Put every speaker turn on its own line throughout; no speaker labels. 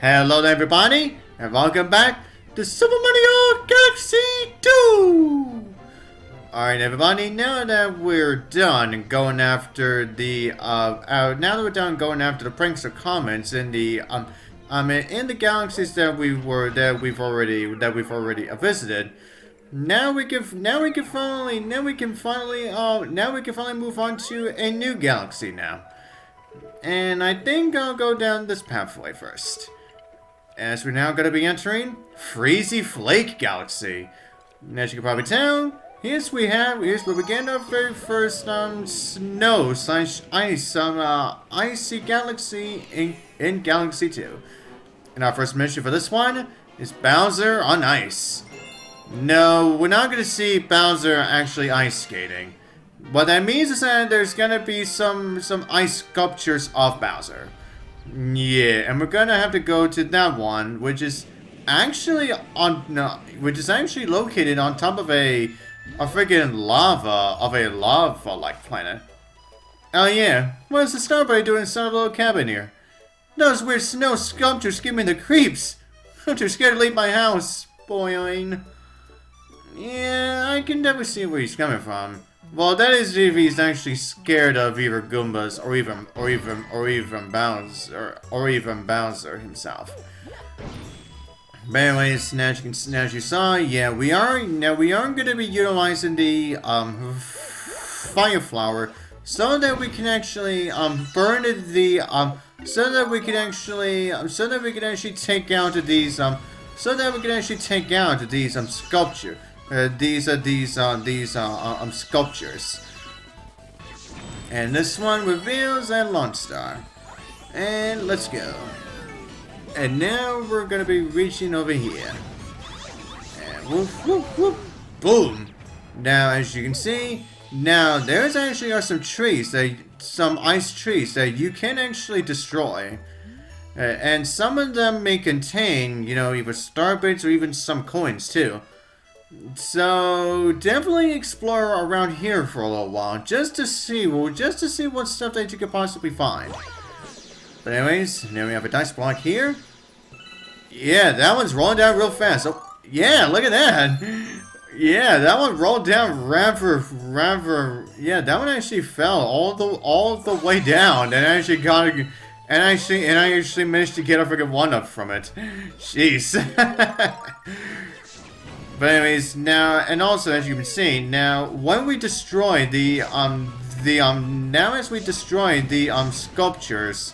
Hello everybody, and welcome back to Super Mario Galaxy 2! Alright everybody, now that we're done going after the, going after the pranks or comments in the, in the galaxies that we've already visited, now we can finally move on to a new galaxy now. And I think I'll go down this pathway first. As we're now going to be entering Freezy Flake Galaxy. And as you can probably tell, here's where we begin our very first icy galaxy in Galaxy 2. And our first mission for this one is Bowser on ice. No, we're not going to see Bowser actually ice skating. What that means is that there's going to be some ice sculptures of Bowser. Yeah, and we're gonna have to go to that one, which is actually located on top of a freaking lava-like planet. Oh yeah, what is the Sorbetti doing inside a little cabin here? Those weird snow sculptures give me the creeps. I'm too scared to leave my house. Boing. Yeah, I can definitely see where he's coming from. Well, that is if he's actually scared of either Goombas or even Bowser himself. But anyways, as you saw, yeah, we are going to be utilizing the fire flower so that we can actually burn the so that we can actually take out these sculpture. Sculptures. And this one reveals a launch star. And let's go. And now we're gonna be reaching over here. And woof, woof, woof, boom! Now, as you can see, now there's actually some ice trees that you can actually destroy. And some of them may contain, either star bits or even some coins too. So definitely explore around here for a little while, just to see what stuff that you could possibly find. But anyways, now we have a dice block here. Yeah, that one's rolling down real fast. Oh, yeah, look at that. Yeah, that one rolled down rather. Yeah, that one actually fell all the way down, and I actually managed to get a freaking one up from it. Jeez. But anyways, now, and also as you can see, now when we destroy the sculptures,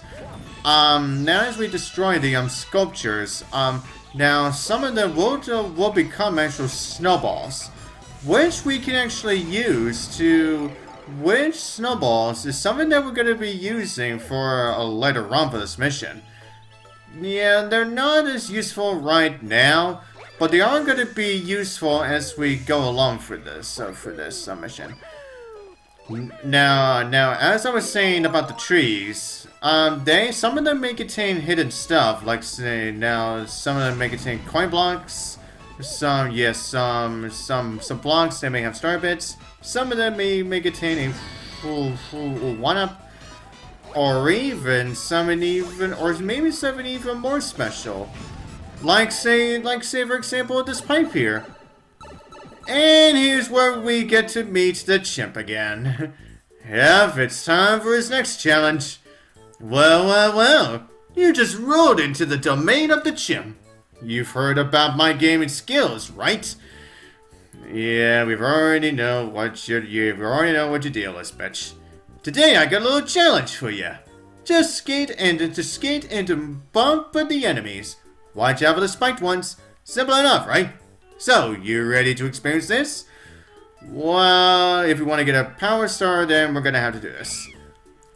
now some of them will become actual snowballs, which we can actually use which snowballs is something that we're going to be using for a later on for this mission. Yeah, they're not as useful right now, but they are going to be useful as we go along for this mission. Now, as I was saying about the trees, some of them may contain hidden stuff, like some of them may contain coin blocks. Some blocks that may have star bits. Some of them may contain a full one-up, or maybe something even more special. Like say for example this pipe here. And here's where we get to meet the Chimp again. Yep, it's time for his next challenge. Well, you just rolled into the domain of the Chimp. You've heard about my gaming skills, right? Yeah, we already know what your deal is, bitch. Today I got a little challenge for you. Just skate and bump at the enemies. Watch out for the spiked ones. Simple enough, right? So, you ready to experience this? Well, if you want to get a power star, then we're gonna have to do this.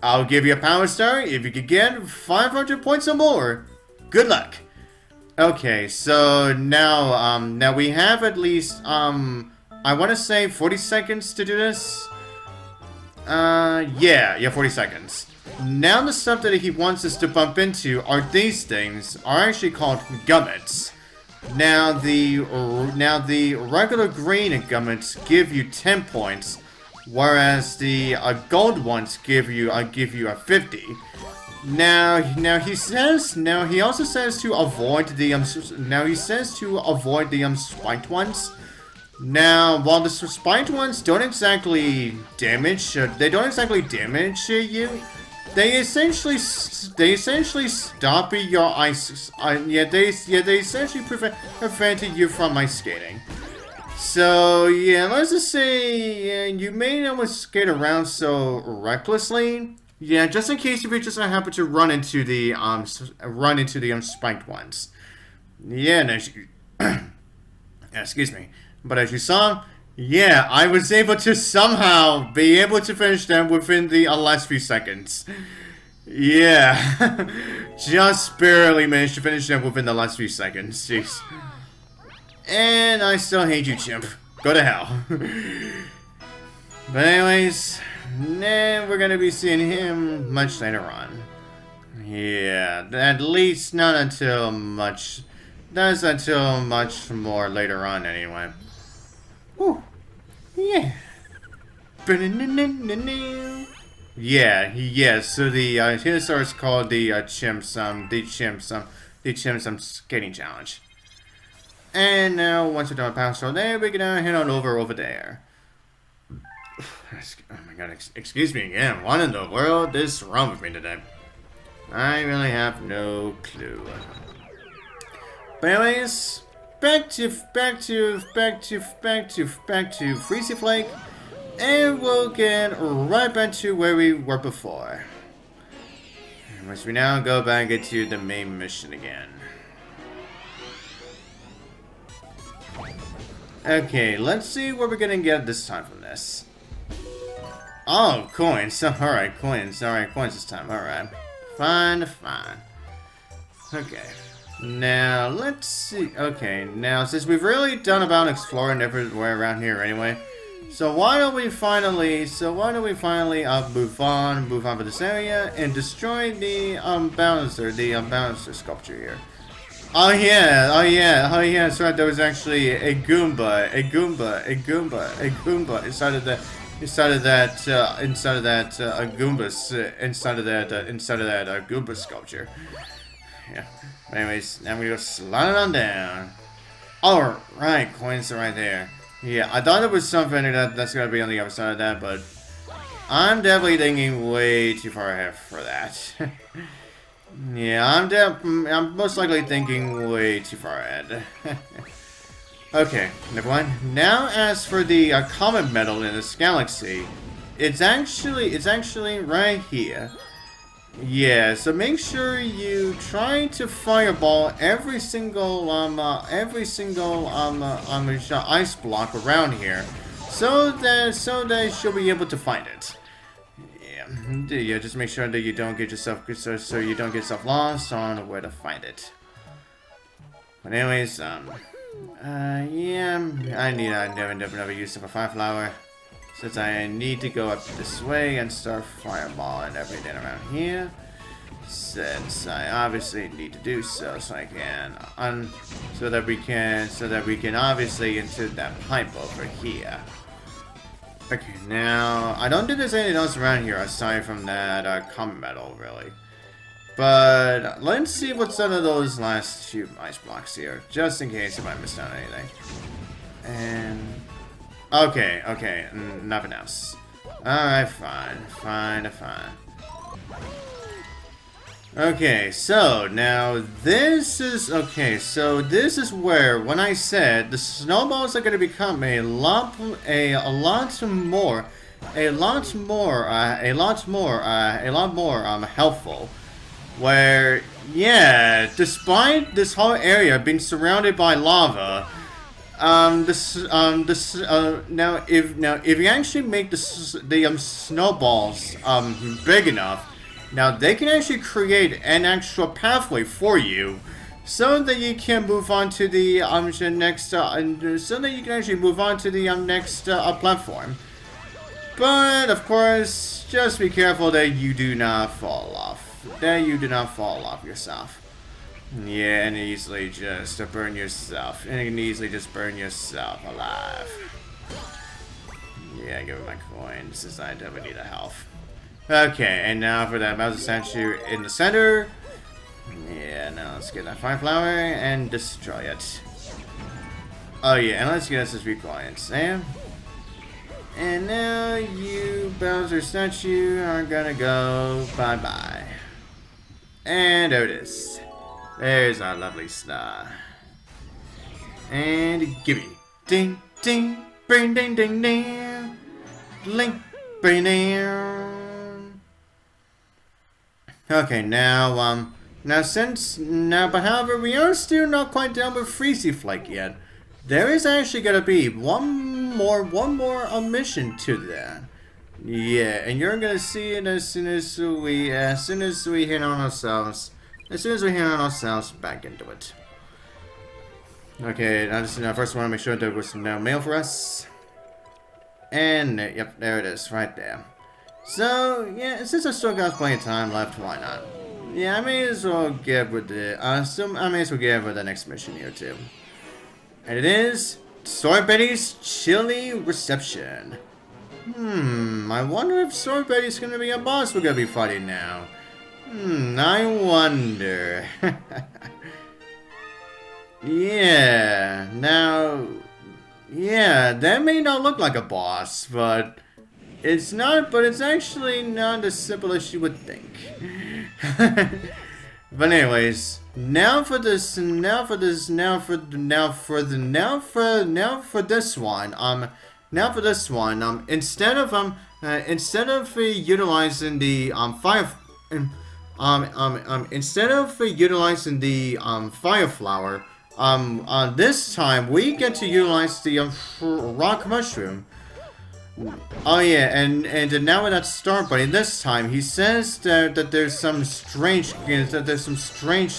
I'll give you a power star if you can get 500 points or more. Good luck. Okay, so now we have at least, I want to say 40 seconds to do this. Yeah, 40 seconds. Now the stuff that he wants us to bump into are these things, are actually called gummits. Now the regular green gummits give you 10 points, whereas the gold ones give you a 50. Now he also says to avoid the spiked ones. Now, while the spiked ones don't exactly damage, you. They essentially stop your ice. They essentially prevented you from ice skating. So yeah, let's just say you may not skate around so recklessly. Yeah, just in case if you just happen to run into the spiked ones. Yeah, no, excuse me. But as you saw, yeah, I was able to somehow be able to finish them within the last few seconds. Yeah, just barely managed to finish them within the last few seconds. Jeez. And I still hate you, Chimp. Go to hell. But anyways, we're gonna be seeing him much later on. Yeah, at least not until much. That's until much more later on, anyway. Whew. Yeah. Yeah. So the his is called the Chimps skating challenge. And now once we're done with Power there, we can head on over there. Oh my god, excuse me again. What in the world is wrong with me today? I really have no clue. But anyways, back to Freezy Flake, and we'll get right back to where we were before. Which we now go back into the main mission again. Okay, let's see what we're gonna get this time from this. Oh, coins. Alright, coins. Alright, coins this time. Alright. Fine. Okay. Now, let's see. Okay, now, since we've really done about exploring everywhere around here anyway, so why don't we finally move on to this area and destroy the Bouncer sculpture here. Oh yeah, that's right, there was actually a Goomba inside of that Goomba sculpture. Yeah. Anyways, now we go sliding on down. Alright, coins are right there. Yeah, I thought it was something that's gonna be on the other side of that, but I'm definitely thinking way too far ahead for that. Yeah, I'm most likely thinking way too far ahead. Okay, never mind. Now, as for the comet medal in this galaxy, it's actually right here. Yeah, so make sure you try to fireball every single ice block around here, so that she'll be able to find it. Yeah, just make sure that you don't get yourself so you don't get yourself lost on where to find it. But anyways, yeah, I never used up a fire flower, since I need to go up this way and start fireballing everything around here. Since I obviously need to do so, so I can so that we can obviously insert that pipe over here. Okay, now I don't think there's anything else around here aside from that comet medal, really. But let's see what's under those last few ice blocks here, just in case if I missed out anything. And okay, nothing else. Alright, fine. Okay, so now this is where, when I said the snowballs are going to become a lot more helpful. Where, yeah, despite this whole area being surrounded by lava, now if you actually make the snowballs big enough, now they can actually create an actual pathway for you, so that you can move on to the next platform. But of course, just be careful that you do not fall off. Yourself. Yeah, and easily just burn yourself. And you can easily just burn yourself alive. Yeah, give me my coins, since I definitely need a health. Okay, and now for that Bowser statue in the center. Yeah, now let's get that fire flower and destroy it. Oh yeah, and let's get SSB coins. And now you Bowser statue are gonna go bye-bye. And there it is. There's our lovely star. And gimme. Ding, ding, bing, ding, ding, ding. Link, bing, ding. Okay, now, but however, we are still not quite done with Freezy Flake yet. There is actually gonna be one more mission to that. Yeah, and you're gonna see it as soon as we hit on ourselves. As soon as we hit on ourselves back into it. Okay, now first I want to make sure there was some mail for us. And yep, there it is, right there. So yeah, since I still got plenty of time left, why not? Yeah, I may as well get with the next mission here too. And it is Sorbetti's Chilly Reception. I wonder if Sorbetti's gonna be a boss we're gonna be fighting now. I wonder. Yeah, now, yeah, that may not look like a boss, but it's actually not as simple as you would think. But anyways, now for this one, instead of utilizing the fire flower, this time we get to utilize the rock mushroom. Oh yeah, and now with that Sorbetti, this time he says that there's some strange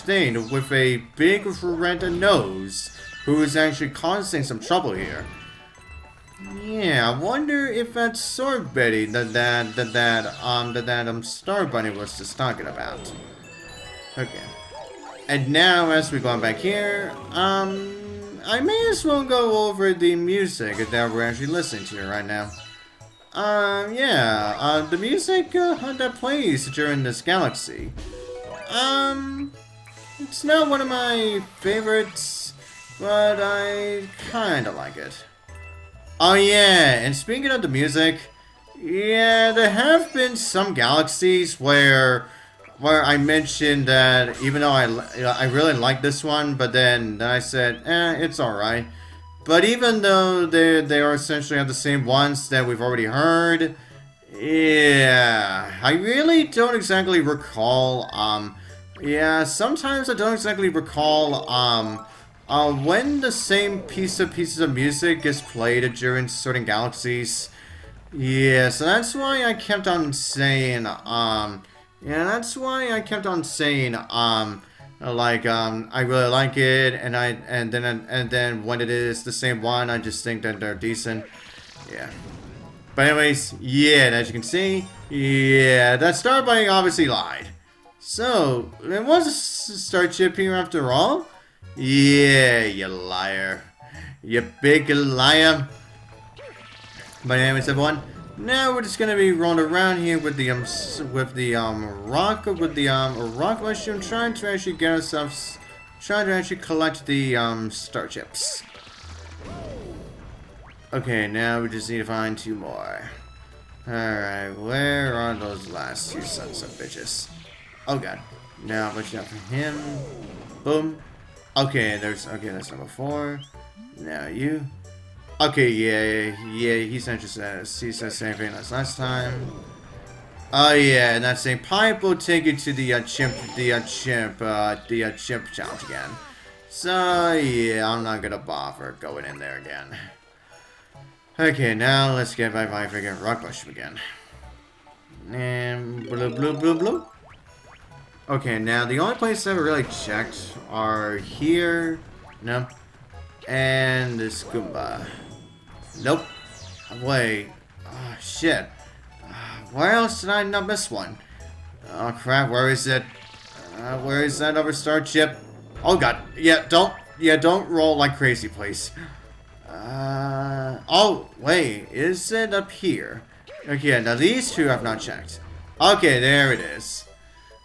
thing with a big red nose who is actually causing some trouble here. Yeah, I wonder if that's Sorbetti that Starbunny was just talking about. Okay. And now, as we go back here, I may as well go over the music that we're actually listening to right now. The music that plays during this galaxy. It's not one of my favorites, but I kinda like it. Oh yeah, and speaking of the music, yeah, there have been some galaxies where I mentioned that even though I really like this one, but then I said, it's alright. But even though they are essentially the same ones that we've already heard, yeah, I really don't exactly recall, sometimes I don't exactly recall, when the same pieces of music is played during certain galaxies. Yeah, so that's why I kept on saying, I really like it, and then when it is the same one, I just think that they're decent. Yeah. But anyways, yeah, as you can see, yeah, that Starbuck obviously lied. So, it was a Starship here after all? Yeah, you liar. You big liar. But anyways, everyone, now we're just gonna be rolling around here with the rock mushroom, trying to actually collect the starships. Okay, now we just need to find 2 more. Alright, where are those last 2 sons of bitches? Oh god. Now watch out for him. Boom. Okay, that's number 4. Now you. Okay, yeah, he said the same thing as last time. Oh yeah, and that same pipe will take you to the chimp challenge again. So yeah, I'm not gonna bother going in there again. Okay, now let's get by my freaking rock mushroom again. And blue. Okay, now the only places I haven't really checked are here, no, and this Goomba. Nope. Wait. Oh, shit. Where else did I not miss one? Oh, crap. Where is it? Where is that other Starship? Oh, God. Yeah, don't roll like crazy, please. Oh, wait. Is it up here? Okay, now these 2 I've not checked. Okay, there it is.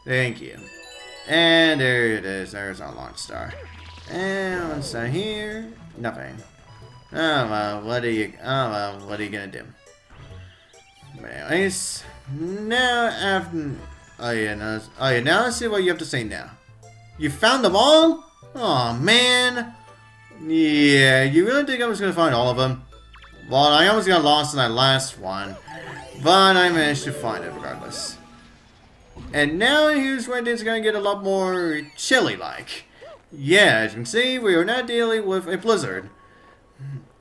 Thank you. And there it is. There's our launch star. And what's that here? Nothing. Oh well, what are you gonna do? But anyways, now after now let's see what you have to say now. You found them all? Oh man. Yeah, you really think I was gonna find all of them? Well, I almost got lost in that last one, but I managed to find it regardless. And now here's where things are gonna get a lot more chilly-like. Yeah, as you can see, we are not dealing with a blizzard.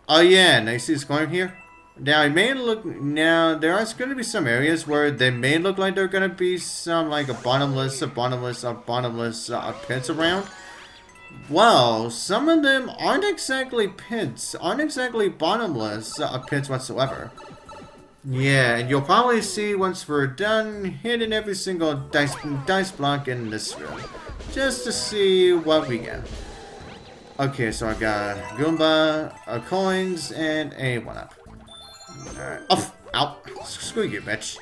Oh yeah, and I see this going here. Now it may look there are going to be some areas where they may look like there are going to be some like a bottomless pits around. Well, some of them aren't exactly pits, aren't exactly bottomless pits whatsoever. Yeah, and you'll probably see once we're done hitting every single dice block in this room, just to see what we get. Okay, so I got Goomba, coins, and a 1-up. Alright. Oh, out. Screw you, bitch.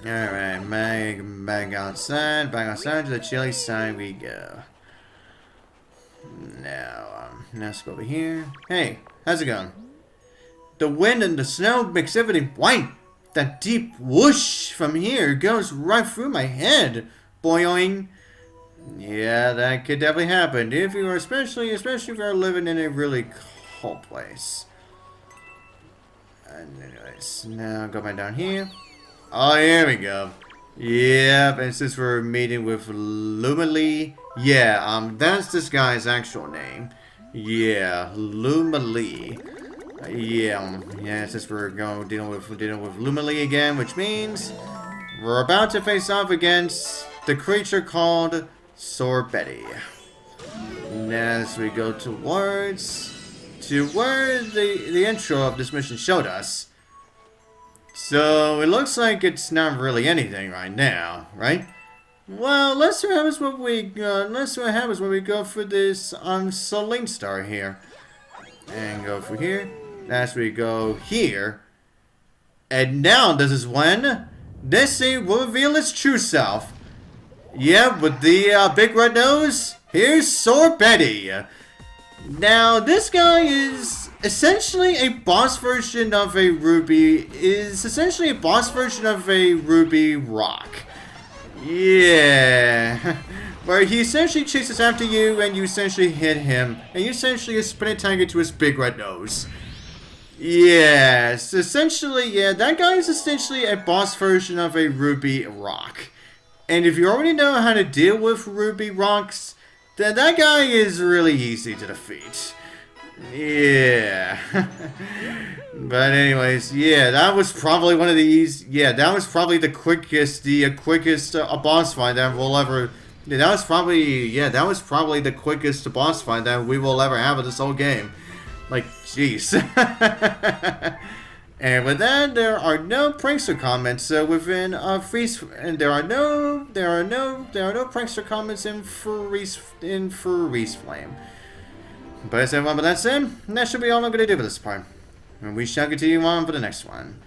Alright, back outside to the chilly side we go. Now, let's go over here. Hey, how's it going? The wind and the snow makes everything white. That deep whoosh from here goes right through my head. Boing. Yeah, that could definitely happen if you are, especially if you're living in a really cold place. And anyways, now go back down here. Oh, here we go. Yep, and since we're meeting with Lumalee, yeah, that's this guy's actual name. Yeah, Lumalee. Yeah, since we're dealing with Lumalee again, which means we're about to face off against the creature called Sorbetti. And as we go towards where the intro of this mission showed us. So it looks like it's not really anything right now, right? Well, let's see what happens when we go for this Celine Star here. And go for here. As we go here. And now this is when this thing will reveal its true self. Yeah, with the big red nose, here's Sorbetti. Now, this guy is essentially a boss version of a Ruby, Ruby Rock. Yeah. Where he essentially chases after you and you essentially hit him, and you essentially spin a target to his big red nose. Yes, essentially, yeah, that guy is essentially a boss version of a Ruby Rock. And if you already know how to deal with Ruby Rocks, then that guy is really easy to defeat. Yeah. But anyways, yeah, that was probably one of the that was probably the quickest boss fight that we'll ever. Yeah, that was probably the quickest boss fight that we will ever have in this whole game. Like, jeez. And with that, there are no prankster comments within Freeze, and there are no prankster comments in Freeze Flame. But that's it. That should be all I'm gonna do for this part, and we shall continue on for the next one.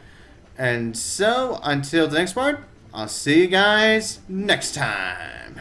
And so, until the next part, I'll see you guys next time.